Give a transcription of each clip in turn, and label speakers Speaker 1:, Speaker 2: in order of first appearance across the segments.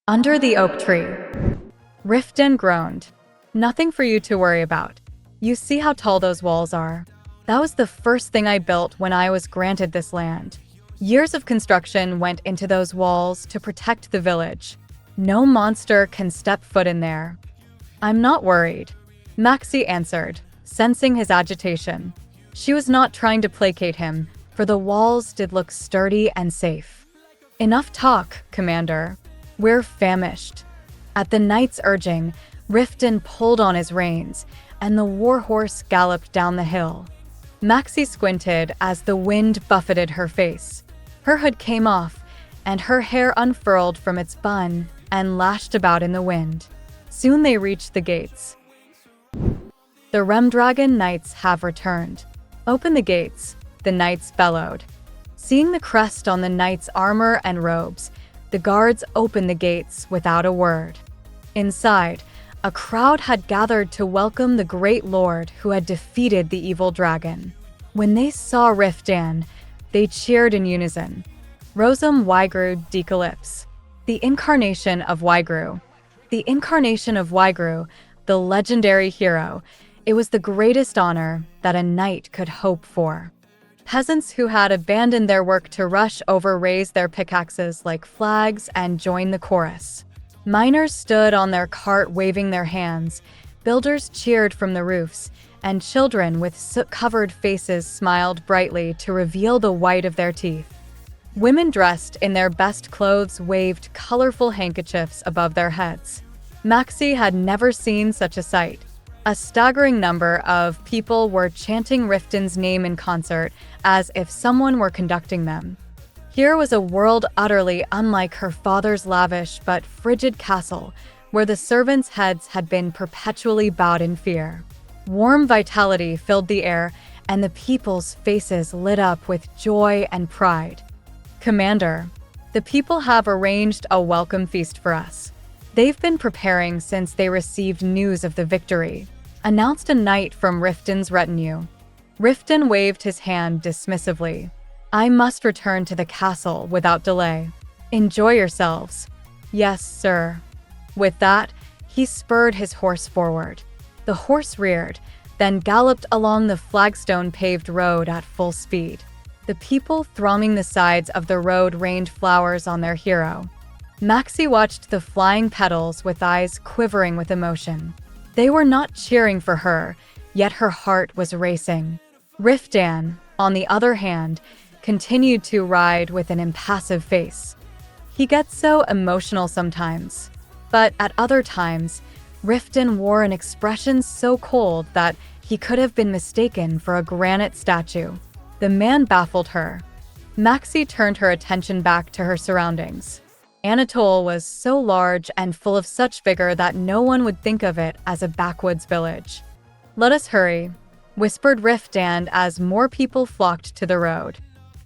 Speaker 1: Under the oak tree. Riftan groaned. Nothing for you to worry about. You see how tall those walls are. That was the first thing I built when I was granted this land. Years of construction went into those walls to protect the village. No monster can step foot in there. I'm not worried, Maxie answered, sensing his agitation. She was not trying to placate him, for the walls did look sturdy and safe. Enough talk, Commander. We're famished. At the knight's urging, Riftan pulled on his reins, and the warhorse galloped down the hill. Maxie squinted as the wind buffeted her face. Her hood came off, and her hair unfurled from its bun and lashed about in the wind. Soon they reached the gates. The Remdragon Knights have returned. Open the gates, the knights bellowed. Seeing the crest on the knights' armor and robes, the guards opened the gates without a word. Inside, a crowd had gathered to welcome the great lord who had defeated the evil dragon. When they saw Riftan, they cheered in unison. Rousing Calypse, the incarnation of Wygru. The incarnation of Wygru, the legendary hero. It was the greatest honor that a knight could hope for. Peasants who had abandoned their work to rush over raised their pickaxes like flags and joined the chorus. Miners stood on their cart waving their hands, builders cheered from the roofs, and children with soot-covered faces smiled brightly to reveal the white of their teeth. Women dressed in their best clothes waved colorful handkerchiefs above their heads. Maxie had never seen such a sight. A staggering number of people were chanting Riftan's name in concert, as if someone were conducting them. Here was a world utterly unlike her father's lavish but frigid castle, where the servants' heads had been perpetually bowed in fear. Warm vitality filled the air, and the people's faces lit up with joy and pride. Commander, the people have arranged a welcome feast for us. They've been preparing since they received news of the victory, announced a knight from Riftan's retinue. Riftan waved his hand dismissively. I must return to the castle without delay. Enjoy yourselves. Yes, sir. With that, he spurred his horse forward. The horse reared, then galloped along the flagstone-paved road at full speed. The people thronging the sides of the road rained flowers on their hero. Maxie watched the flying petals with eyes quivering with emotion. They were not cheering for her, yet her heart was racing. Riftan, on the other hand, continued to ride with an impassive face. He gets so emotional sometimes, but at other times, Riftan wore an expression so cold that he could have been mistaken for a granite statue. The man baffled her. Maxie turned her attention back to her surroundings. Anatol was so large and full of such vigor that no one would think of it as a backwoods village. Let us hurry, whispered Riftan as more people flocked to the road.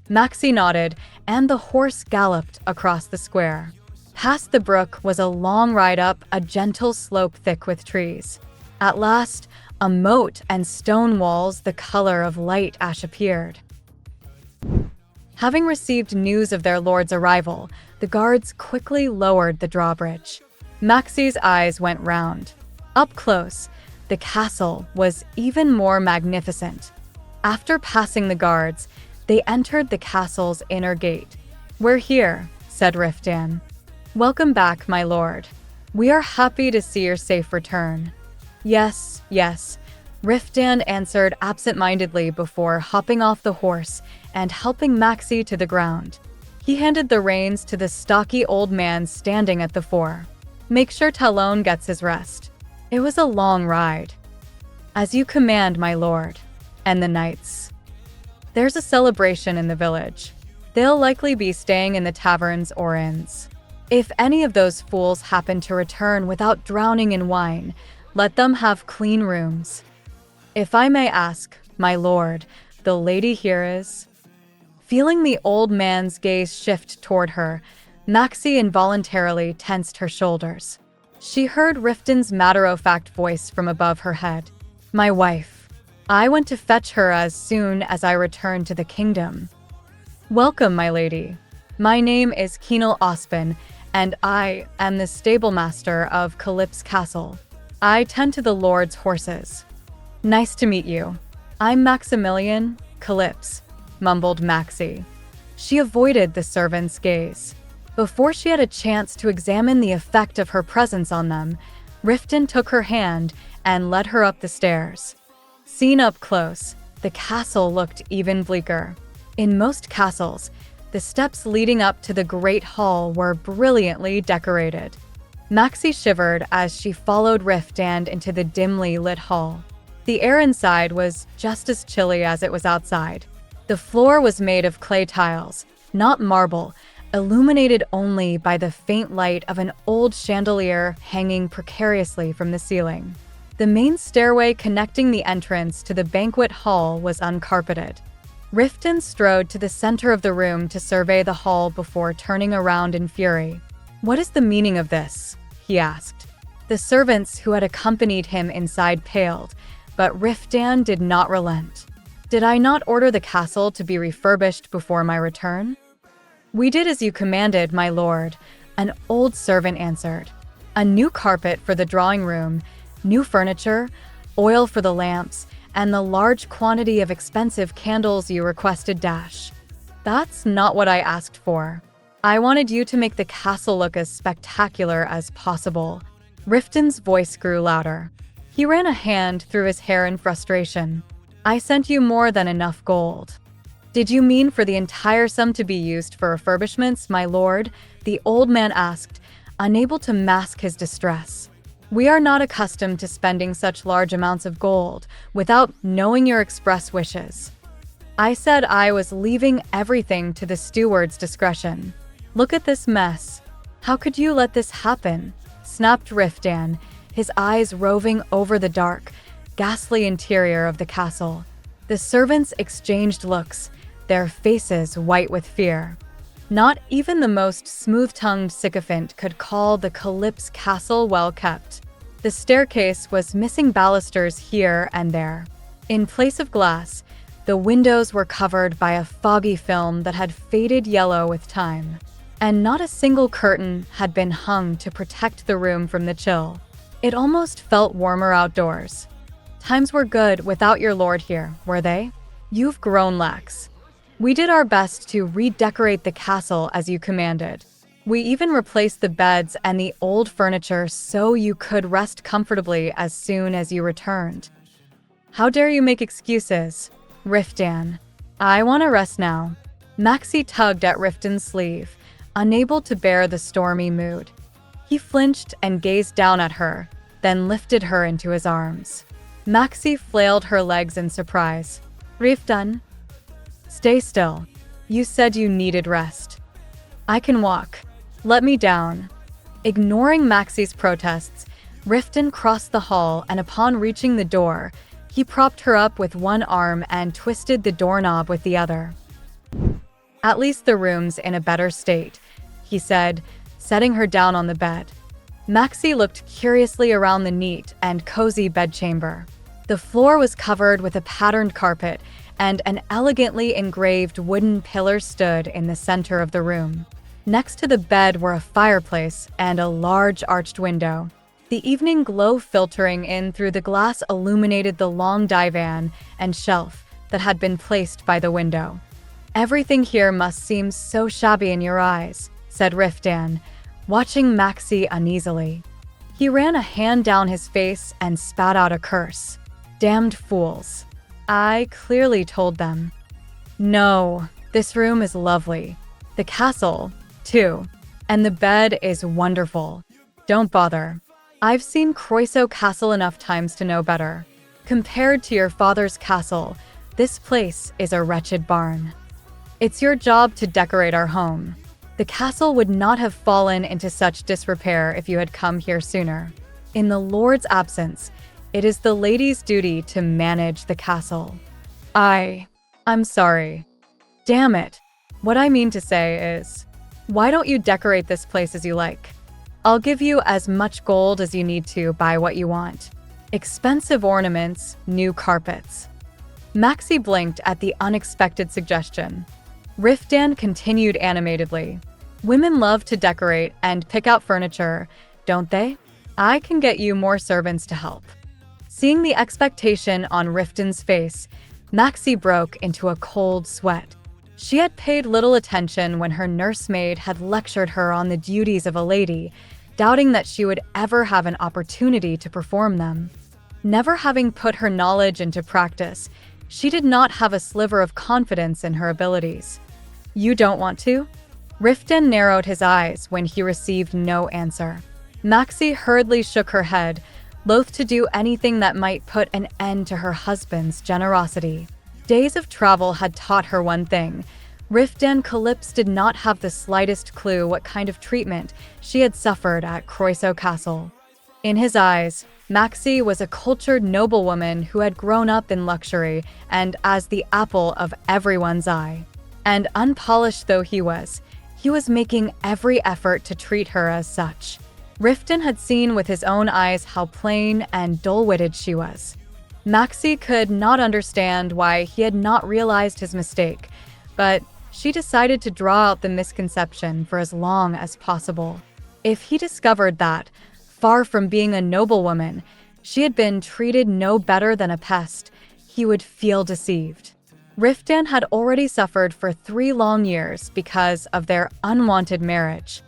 Speaker 1: Maxie nodded, and the horse galloped across the square. Past the brook was a long ride up a gentle slope thick with trees. At last, a moat and stone walls the color of light ash appeared. Having received news of their lord's arrival, the guards quickly lowered the drawbridge. Maxie's eyes went round. Up close, the castle was even more magnificent. After passing the guards, they entered the castle's inner gate. We're here, said Riftan. Welcome back, my lord. We are happy to see your safe return. Yes, yes, Riftan answered absent-mindedly before hopping off the horse and helping Maxie to the ground. He handed the reins to the stocky old man standing at the fore. Make sure Talon gets his rest. It was a long ride. As you command, my lord. And the knights. There's a celebration in the village. They'll likely be staying in the taverns or inns. If any of those fools happen to return without drowning in wine, let them have clean rooms. If I may ask, my lord, the lady here is... Feeling the old man's gaze shift toward her, Maxie involuntarily tensed her shoulders. She heard Riftan's matter-of-fact voice from above her head. My wife. I went to fetch her as soon as I returned to the kingdom. Welcome, my lady. My name is Keenal Ospin, and I am the stable master of Calypse Castle. I tend to the Lord's horses." "Nice to meet you. I'm Maximilian Calypse," mumbled Maxie. She avoided the servant's gaze. Before she had a chance to examine the effect of her presence on them, Riftan took her hand and led her up the stairs. Seen up close, the castle looked even bleaker. In most castles, the steps leading up to the Great Hall were brilliantly decorated. Maxie shivered as she followed Riftan into the dimly lit hall. The air inside was just as chilly as it was outside. The floor was made of clay tiles, not marble, illuminated only by the faint light of an old chandelier hanging precariously from the ceiling. The main stairway connecting the entrance to the banquet hall was uncarpeted. Riftan strode to the center of the room to survey the hall before turning around in fury. "What is the meaning of this?" he asked. The servants who had accompanied him inside paled, but Riftan did not relent. "Did I not order the castle to be refurbished before my return?" "We did as you commanded, my lord," an old servant answered. "A new carpet for the drawing room, new furniture, oil for the lamps, and the large quantity of expensive candles you requested dash. That's not what I asked for. I wanted you to make the castle look as spectacular as possible." Riftan's voice grew louder. He ran a hand through his hair in frustration. "I sent you more than enough gold." "Did you mean for the entire sum to be used for refurbishments, my lord?" the old man asked, unable to mask his distress. "We are not accustomed to spending such large amounts of gold without knowing your express wishes." "I said I was leaving everything to the steward's discretion. Look at this mess. How could you let this happen?" snapped Riftan, his eyes roving over the dark, ghastly interior of the castle. The servants exchanged looks, their faces white with fear. Not even the most smooth-tongued sycophant could call the Calypse Castle well kept. The staircase was missing balusters here and there. In place of glass, the windows were covered by a foggy film that had faded yellow with time. And not a single curtain had been hung to protect the room from the chill. It almost felt warmer outdoors. "Times were good without your lord here, were they? You've grown lax. We did our best to redecorate the castle as you commanded. We even replaced the beds and the old furniture so you could rest comfortably as soon as you returned." "How dare you make excuses?" "Riftan, I want to rest now." Maxie tugged at Riftan's sleeve, unable to bear the stormy mood. He flinched and gazed down at her, then lifted her into his arms. Maxie flailed her legs in surprise. "Riftan, stay still. You said you needed rest." "I can walk. Let me down." Ignoring Maxie's protests, Riftan crossed the hall, and upon reaching the door, he propped her up with one arm and twisted the doorknob with the other. "At least the room's in a better state," he said, setting her down on the bed. Maxie looked curiously around the neat and cozy bedchamber. The floor was covered with a patterned carpet, and an elegantly engraved wooden pillar stood in the center of the room. Next to the bed were a fireplace and a large arched window. The evening glow filtering in through the glass illuminated the long divan and shelf that had been placed by the window. "Everything here must seem so shabby in your eyes," said Riftan, watching Maxie uneasily. He ran a hand down his face and spat out a curse. "Damned fools. I clearly told them." "No, this room is lovely. The castle, too. And the bed is wonderful. Don't bother. I've seen Croiso Castle enough times to know better. Compared to your father's castle, this place is a wretched barn. It's your job to decorate our home. The castle would not have fallen into such disrepair if you had come here sooner. In the Lord's absence, it is the lady's duty to manage the castle." I'm sorry. Damn it. What I mean to say is, why don't you decorate this place as you like? I'll give you as much gold as you need to buy what you want. Expensive ornaments, new carpets. Maxie blinked at the unexpected suggestion. Riftan continued animatedly. Women love to decorate and pick out furniture, don't they? I can get you more servants to help. Seeing the expectation on Riftan's face, Maxie broke into a cold sweat. She had paid little attention when her nursemaid had lectured her on the duties of a lady, doubting that she would ever have an opportunity to perform them. Never having put her knowledge into practice, she did not have a sliver of confidence in her abilities. You don't want to? Riftan narrowed his eyes when he received no answer. Maxie hurriedly shook her head, loath to do anything that might put an end to her husband's generosity. Days of travel had taught her one thing. Riftan Calypse did not have the slightest clue what kind of treatment she had suffered at Calypse Castle. In his eyes, Maxie was a cultured noblewoman who had grown up in luxury and as the apple of everyone's eye. And unpolished though he was making every effort to treat her as such. Riftan had seen with his own eyes how plain and dull-witted she was. Maxie could not understand why he had not realized his mistake, but she decided to draw out the misconception for as long as possible. If he discovered that, far from being a noblewoman, she had been treated no better than a pest, he would feel deceived. Riftan had already suffered for 3 long years because of their unwanted marriage.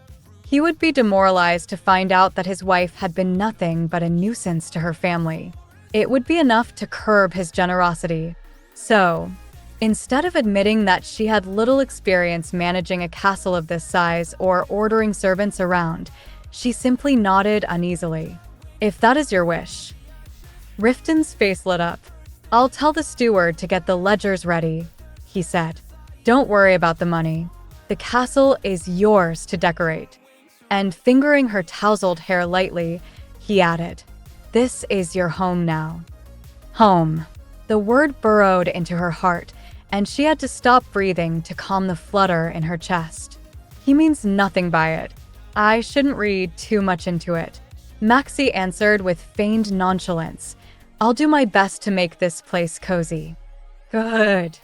Speaker 1: He would be demoralized to find out that his wife had been nothing but a nuisance to her family. It would be enough to curb his generosity. So, instead of admitting that she had little experience managing a castle of this size or ordering servants around, she simply nodded uneasily. If that is your wish. Riftan's face lit up. I'll tell the steward to get the ledgers ready, he said. Don't worry about the money. The castle is yours to decorate. And fingering her tousled hair lightly, he added, This is your home now. Home. The word burrowed into her heart, and she had to stop breathing to calm the flutter in her chest. He means nothing by it. I shouldn't read too much into it. Maxie answered with feigned nonchalance. I'll do my best to make this place cozy. Good.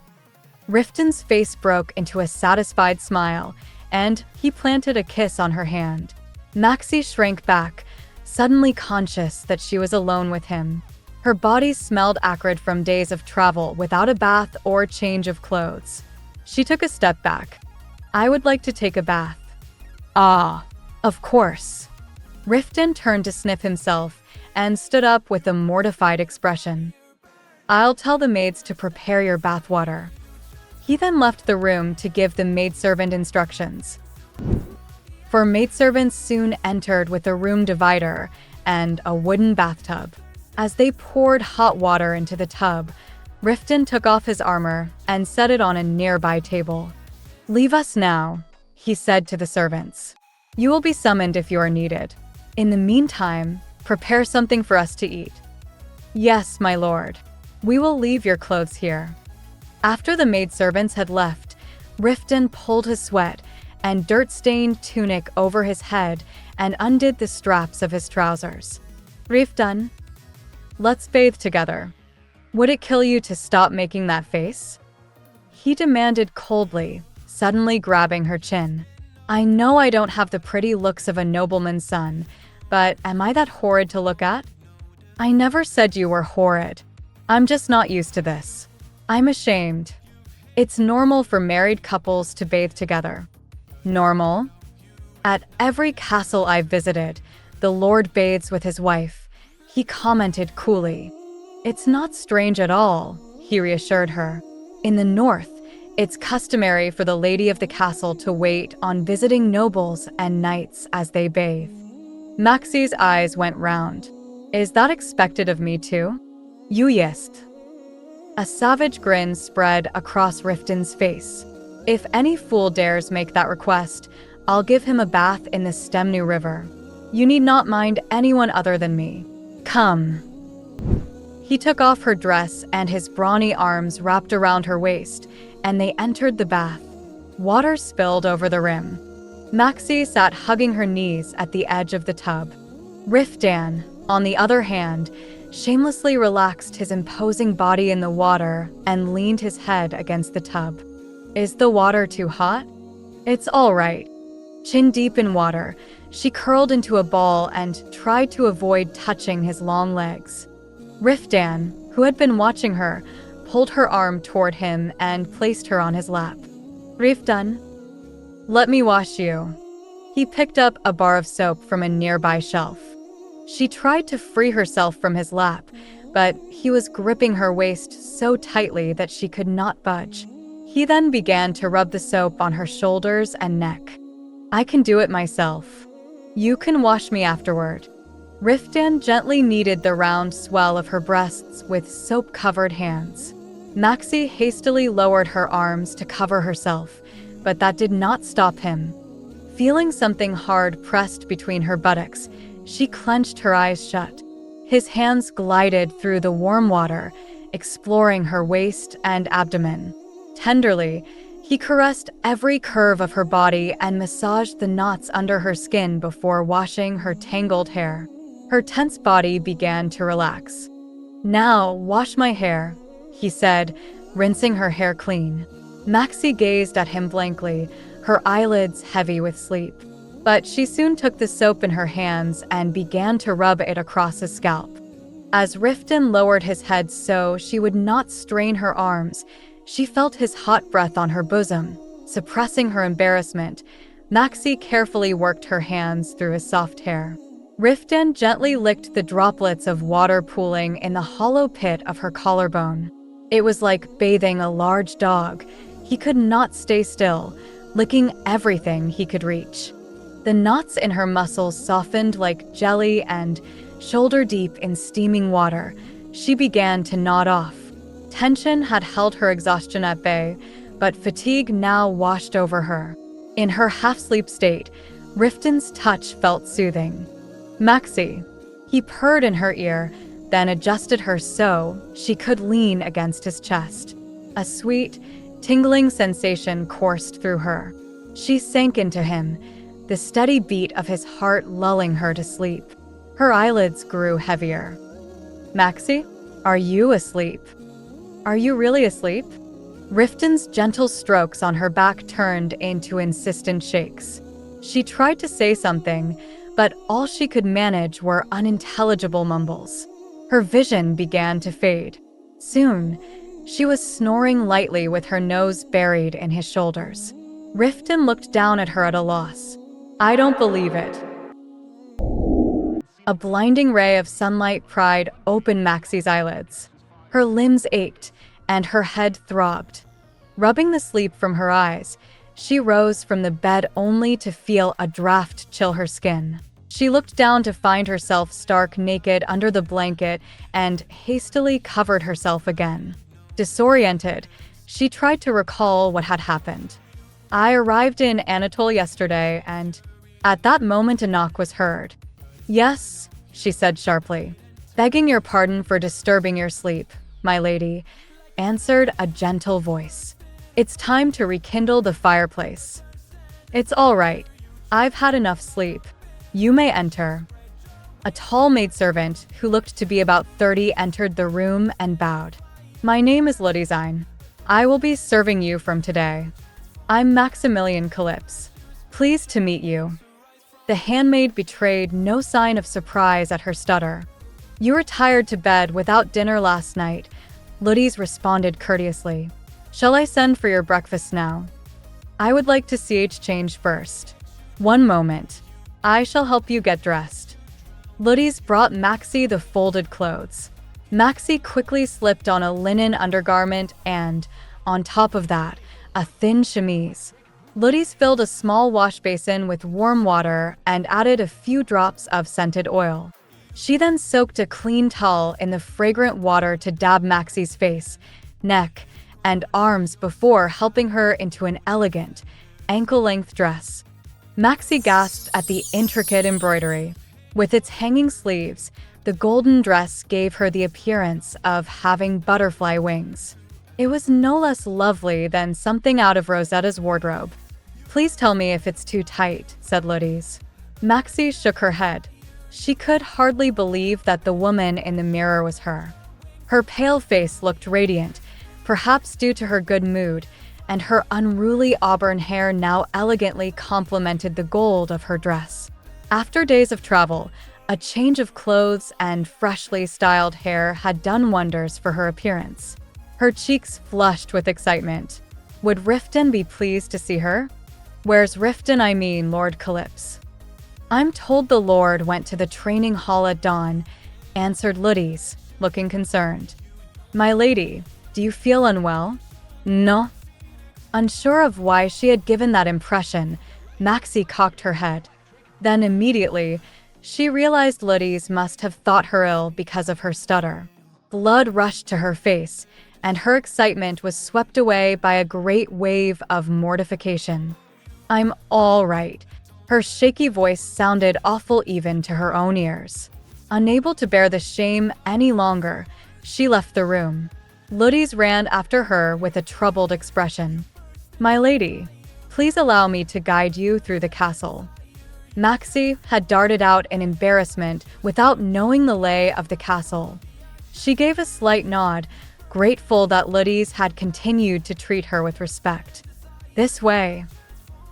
Speaker 1: Riftan's face broke into a satisfied smile, and he planted a kiss on her hand. Maxie shrank back, suddenly conscious that she was alone with him. Her body smelled acrid from days of travel without a bath or change of clothes. She took a step back. I would like to take a bath. Ah, of course. Riftan turned to sniff himself and stood up with a mortified expression. I'll tell the maids to prepare your bathwater. He then left the room to give the maidservant instructions. For maidservants soon entered with a room divider and a wooden bathtub. As they poured hot water into the tub, Riftan took off his armor and set it on a nearby table. Leave us now, he said to the servants. You will be summoned if you are needed. In the meantime, prepare something for us to eat. Yes, my lord. We will leave your clothes here. After the maidservants had left, Riftan pulled his sweat and dirt-stained tunic over his head and undid the straps of his trousers. Riftan, let's bathe together. Would it kill you to stop making that face? He demanded coldly, suddenly grabbing her chin. I know I don't have the pretty looks of a nobleman's son, but am I that horrid to look at? I never said you were horrid. I'm just not used to this. I'm ashamed. It's normal for married couples to bathe together. Normal? At every castle I've visited, the lord bathes with his wife. He commented coolly. It's not strange at all, he reassured her. In the north, it's customary for the lady of the castle to wait on visiting nobles and knights as they bathe. Maxie's eyes went round. Is that expected of me too? You jest. A savage grin spread across Riftan's face. If any fool dares make that request, I'll give him a bath in the Stemnu River. You need not mind anyone other than me. Come. He took off her dress and his brawny arms wrapped around her waist, and they entered the bath. Water spilled over the rim. Maxie sat hugging her knees at the edge of the tub. Riftan, on the other hand, shamelessly relaxed his imposing body in the water and leaned his head against the tub. Is the water too hot? It's all right. Chin deep in water, she curled into a ball and tried to avoid touching his long legs. Riftan, who had been watching her, pulled her arm toward him and placed her on his lap. Riftan, let me wash you. He picked up a bar of soap from a nearby shelf. She tried to free herself from his lap, but he was gripping her waist so tightly that she could not budge. He then began to rub the soap on her shoulders and neck. I can do it myself. You can wash me afterward. Riftan gently kneaded the round swell of her breasts with soap-covered hands. Maxie hastily lowered her arms to cover herself, but that did not stop him. Feeling something hard pressed between her buttocks, she clenched her eyes shut. His hands glided through the warm water, exploring her waist and abdomen. Tenderly, he caressed every curve of her body and massaged the knots under her skin before washing her tangled hair. Her tense body began to relax. Now, wash my hair, he said, rinsing her hair clean. Maxie gazed at him blankly, her eyelids heavy with sleep. But she soon took the soap in her hands and began to rub it across his scalp. As Riftan lowered his head so she would not strain her arms, she felt his hot breath on her bosom. Suppressing her embarrassment, Maxie carefully worked her hands through his soft hair. Riftan gently licked the droplets of water pooling in the hollow pit of her collarbone. It was like bathing a large dog. He could not stay still, licking everything he could reach. The knots in her muscles softened like jelly, and, shoulder deep in steaming water, she began to nod off. Tension had held her exhaustion at bay, but fatigue now washed over her. In her half-sleep state, Riftan's touch felt soothing. Maxie, he purred in her ear, then adjusted her so she could lean against his chest. A sweet, tingling sensation coursed through her. She sank into him, the steady beat of his heart lulling her to sleep. Her eyelids grew heavier. Maxie, are you asleep? Are you really asleep? Riftan's gentle strokes on her back turned into insistent shakes. She tried to say something, but all she could manage were unintelligible mumbles. Her vision began to fade. Soon, she was snoring lightly with her nose buried in his shoulders. Riftan looked down at her at a loss. I don't believe it. A blinding ray of sunlight pried open Maxie's eyelids. Her limbs ached, and her head throbbed. Rubbing the sleep from her eyes, she rose from the bed only to feel a draft chill her skin. She looked down to find herself stark naked under the blanket and hastily covered herself again. Disoriented, she tried to recall what had happened. I arrived in Anatol yesterday, and at that moment a knock was heard. Yes, she said sharply. Begging your pardon for disturbing your sleep, my lady, answered a gentle voice. It's time to rekindle the fireplace. It's all right. I've had enough sleep. You may enter. A tall maidservant, who looked to be about 30, entered the room and bowed. My name is Riftan. I will be serving you from today. I'm Maximilian Calypse. Pleased to meet you. The handmaid betrayed no sign of surprise at her stutter. You retired to bed without dinner last night, Riftan responded courteously. Shall I send for your breakfast now? I would like to change first. One moment. I shall help you get dressed. Riftan brought Maxie the folded clothes. Maxie quickly slipped on a linen undergarment and, on top of that, a thin chemise. Riftan filled a small wash basin with warm water and added a few drops of scented oil. She then soaked a clean towel in the fragrant water to dab Maxie's face, neck, and arms before helping her into an elegant, ankle-length dress. Maxie gasped at the intricate embroidery. With its hanging sleeves, the golden dress gave her the appearance of having butterfly wings. It was no less lovely than something out of Rosetta's wardrobe. Please tell me if it's too tight, said Riftan. Maxie shook her head. She could hardly believe that the woman in the mirror was her. Her pale face looked radiant, perhaps due to her good mood, and her unruly auburn hair now elegantly complemented the gold of her dress. After days of travel, a change of clothes and freshly styled hair had done wonders for her appearance. Her cheeks flushed with excitement. Would Riftan be pleased to see her? Where's Riftan, I mean Lord Calypse? I'm told the Lord went to the training hall at dawn, answered Ludys, looking concerned. My lady, do you feel unwell? No. Unsure of why she had given that impression, Maxie cocked her head. Then immediately, she realized Ludys must have thought her ill because of her stutter. Blood rushed to her face, and her excitement was swept away by a great wave of mortification. I'm all right. Her shaky voice sounded awful even to her own ears. Unable to bear the shame any longer, she left the room. Ludys ran after her with a troubled expression. My lady, please allow me to guide you through the castle. Maxie had darted out in embarrassment without knowing the lay of the castle. She gave a slight nod, grateful that Ludys had continued to treat her with respect. This way.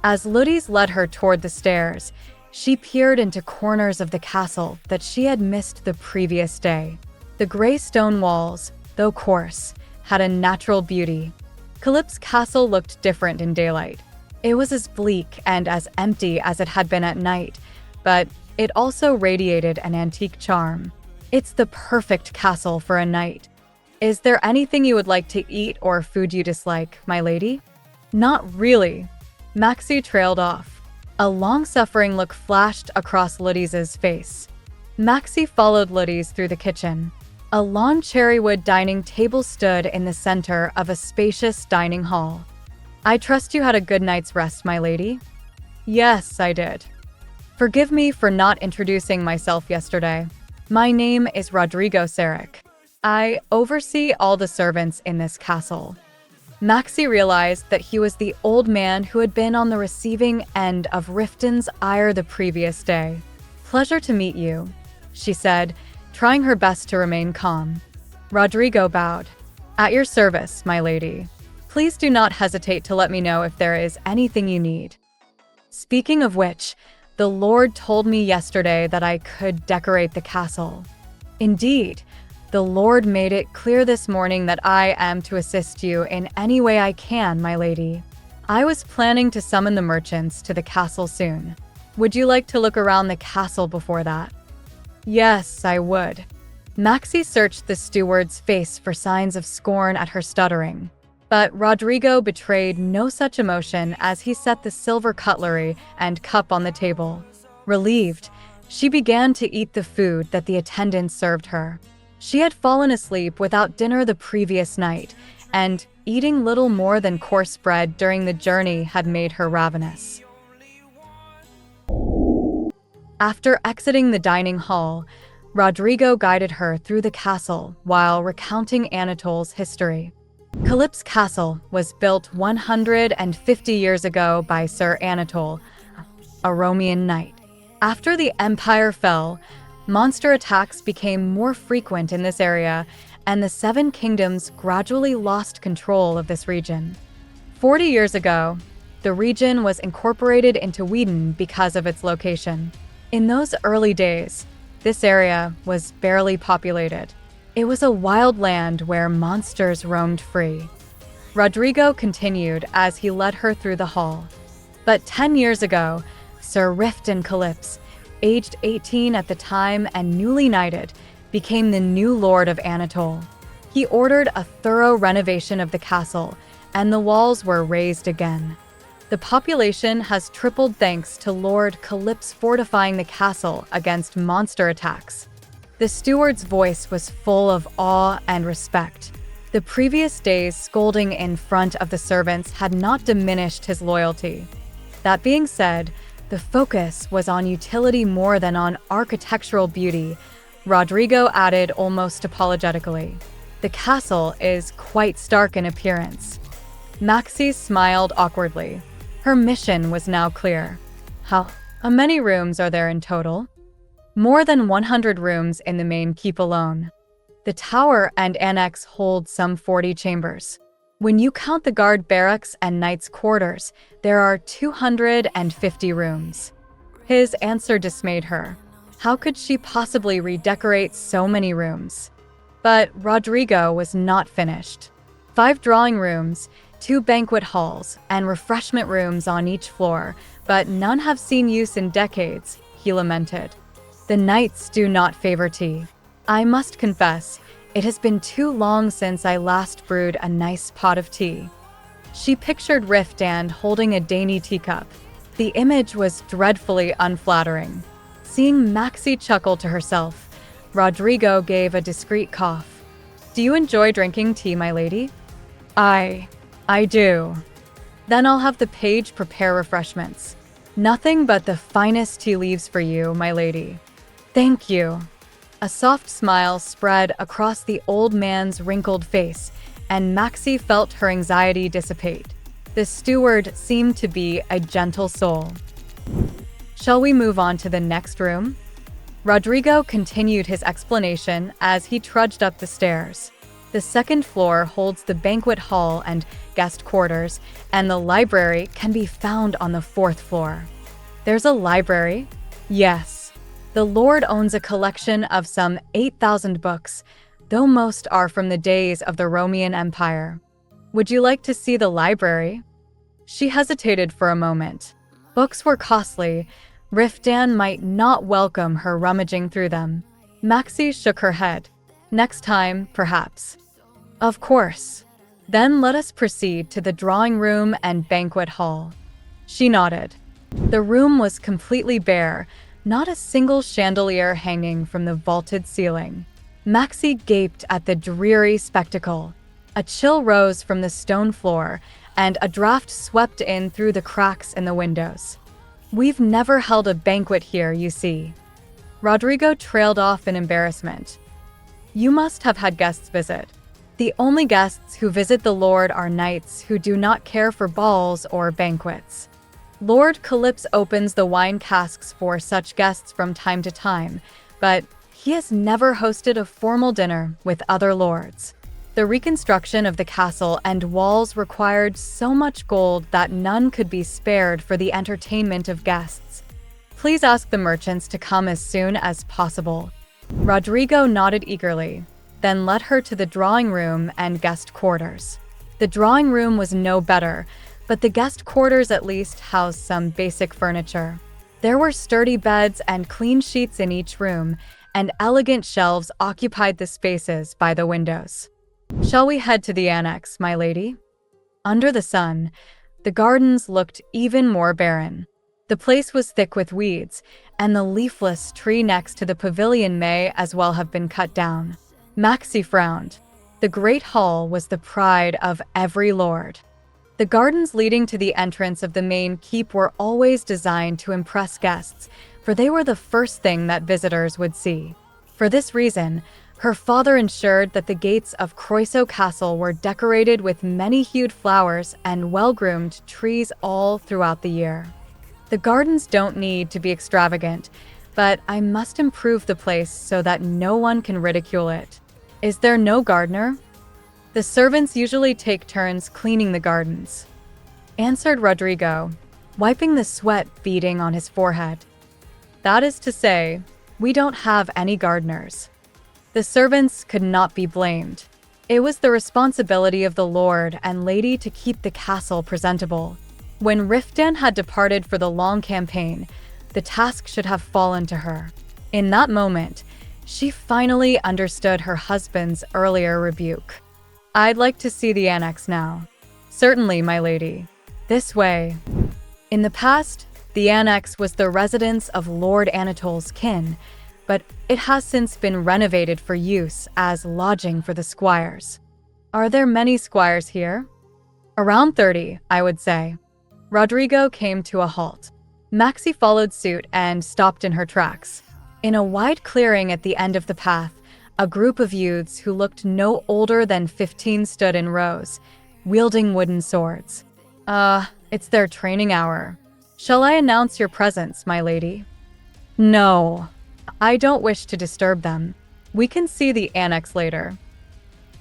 Speaker 1: As Ludys led her toward the stairs, she peered into corners of the castle that she had missed the previous day. The gray stone walls, though coarse, had a natural beauty. Calypse Castle looked different in daylight. It was as bleak and as empty as it had been at night, but it also radiated an antique charm. It's the perfect castle for a night. Is there anything you would like to eat or food you dislike, my lady? Not really. Maxie trailed off. A long-suffering look flashed across Ludys' face. Maxie followed Ludys through the kitchen. A lawn cherrywood dining table stood in the center of a spacious dining hall. I trust you had a good night's rest, my lady? Yes, I did. Forgive me for not introducing myself yesterday. My name is Rodrigo Sarek. I oversee all the servants in this castle. Maxie realized that he was the old man who had been on the receiving end of Riftan's ire the previous day. Pleasure to meet you, she said, trying her best to remain calm. Rodrigo bowed. At your service, my lady. Please do not hesitate to let me know if there is anything you need. Speaking of which, the Lord told me yesterday that I could decorate the castle. Indeed, the Lord made it clear this morning that I am to assist you in any way I can, my lady. I was planning to summon the merchants to the castle soon. Would you like to look around the castle before that? Yes, I would. Maxie searched the steward's face for signs of scorn at her stuttering, but Rodrigo betrayed no such emotion as he set the silver cutlery and cup on the table. Relieved, she began to eat the food that the attendants served her. She had fallen asleep without dinner the previous night, and eating little more than coarse bread during the journey had made her ravenous. After exiting the dining hall, Rodrigo guided her through the castle while recounting Anatol's history. Calypse Castle was built 150 years ago by Sir Anatol, a Roman knight. After the empire fell, monster attacks became more frequent in this area, and the Seven Kingdoms gradually lost control of this region. 40 years ago, the region was incorporated into Whedon because of its location. In those early days, this area was barely populated. It was a wild land where monsters roamed free. Rodrigo continued as he led her through the hall. But 10 years ago, Sir Riftan Calypse, aged 18 at the time and newly knighted, became the new Lord of Anatol. He ordered a thorough renovation of the castle, and the walls were raised again. The population has tripled thanks to Lord Calypse fortifying the castle against monster attacks. The steward's voice was full of awe and respect. The previous day's scolding in front of the servants had not diminished his loyalty. That being said, the focus was on utility more than on architectural beauty, Rodrigo added almost apologetically. The castle is quite stark in appearance. Maxie smiled awkwardly. Her mission was now clear. How many rooms are there in total? More than 100 rooms in the main keep alone. The tower and annex hold some 40 chambers. When you count the guard barracks and knights' quarters, there are 250 rooms. His answer dismayed her. How could she possibly redecorate so many rooms? But Rodrigo was not finished. 5 drawing rooms, 2 banquet halls, and refreshment rooms on each floor, but none have seen use in decades, he lamented. The knights do not favor tea. I must confess, it has been too long since I last brewed a nice pot of tea. She pictured Riftan holding a dainty teacup. The image was dreadfully unflattering. Seeing Maxie chuckle to herself, Rodrigo gave a discreet cough. Do you enjoy drinking tea, my lady? I do. Then I'll have the page prepare refreshments. Nothing but the finest tea leaves for you, my lady. Thank you. A soft smile spread across the old man's wrinkled face, and Maxie felt her anxiety dissipate. The steward seemed to be a gentle soul. Shall we move on to the next room? Rodrigo continued his explanation as he trudged up the stairs. The second floor holds the banquet hall and guest quarters, and the library can be found on the 4th floor. There's a library? Yes. The Lord owns a collection of some 8,000 books, though most are from the days of the Roman Empire. Would you like to see the library? She hesitated for a moment. Books were costly. Riftan might not welcome her rummaging through them. Maxie shook her head. Next time, perhaps. Of course. Then let us proceed to the drawing room and banquet hall. She nodded. The room was completely bare, not a single chandelier hanging from the vaulted ceiling. Maxie gaped at the dreary spectacle. A chill rose from the stone floor, and a draft swept in through the cracks in the windows. We've never held a banquet here, you see. Rodrigo trailed off in embarrassment. You must have had guests visit. The only guests who visit the Lord are knights who do not care for balls or banquets. Lord Calypse opens the wine casks for such guests from time to time, but he has never hosted a formal dinner with other lords. The reconstruction of the castle and walls required so much gold that none could be spared for the entertainment of guests. Please ask the merchants to come as soon as possible. Rodrigo nodded eagerly, then led her to the drawing room and guest quarters. The drawing room was no better, but the guest quarters at least housed some basic furniture. There were sturdy beds and clean sheets in each room, and elegant shelves occupied the spaces by the windows. Shall we head to the annex, my lady? Under the sun, the gardens looked even more barren. The place was thick with weeds, and the leafless tree next to the pavilion may as well have been cut down. Maxie frowned. The great hall was the pride of every lord. The gardens leading to the entrance of the main keep were always designed to impress guests, for they were the first thing that visitors would see. For this reason, her father ensured that the gates of Calypse Castle were decorated with many-hued flowers and well-groomed trees all throughout the year. The gardens don't need to be extravagant, but I must improve the place so that no one can ridicule it. Is there no gardener? The servants usually take turns cleaning the gardens, answered Rodrigo, wiping the sweat beading on his forehead. That is to say, we don't have any gardeners. The servants could not be blamed. It was the responsibility of the lord and lady to keep the castle presentable. When Riftan had departed for the long campaign, the task should have fallen to her. In that moment, she finally understood her husband's earlier rebuke. I'd like to see the annex now. Certainly, my lady. This way. In the past, the annex was the residence of Lord Anatol's kin, but it has since been renovated for use as lodging for the squires. Are there many squires here? Around 30, I would say. Rodrigo came to a halt. Maxie followed suit and stopped in her tracks. In a wide clearing at the end of the path, a group of youths who looked no older than 15 stood in rows, wielding wooden swords. It's their training hour. Shall I announce your presence, my lady? No, I don't wish to disturb them. We can see the annex later.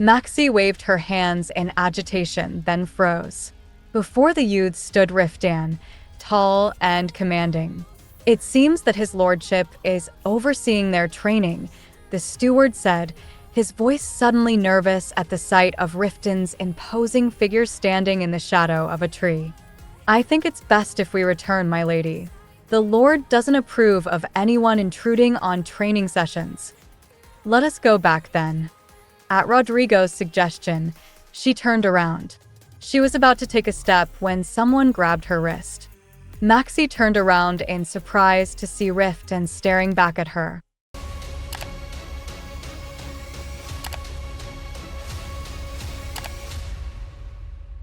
Speaker 1: Maxie waved her hands in agitation, then froze. Before the youths stood Riftan, tall and commanding. "It seems that his lordship is overseeing their training," the steward said, his voice suddenly nervous at the sight of Riftan's imposing figure standing in the shadow of a tree. "I think it's best if we return, my lady. The Lord doesn't approve of anyone intruding on training sessions." "Let us go back then." At Rodrigo's suggestion, she turned around. She was about to take a step when someone grabbed her wrist. Maxie turned around in surprise to see Riftan staring back at her.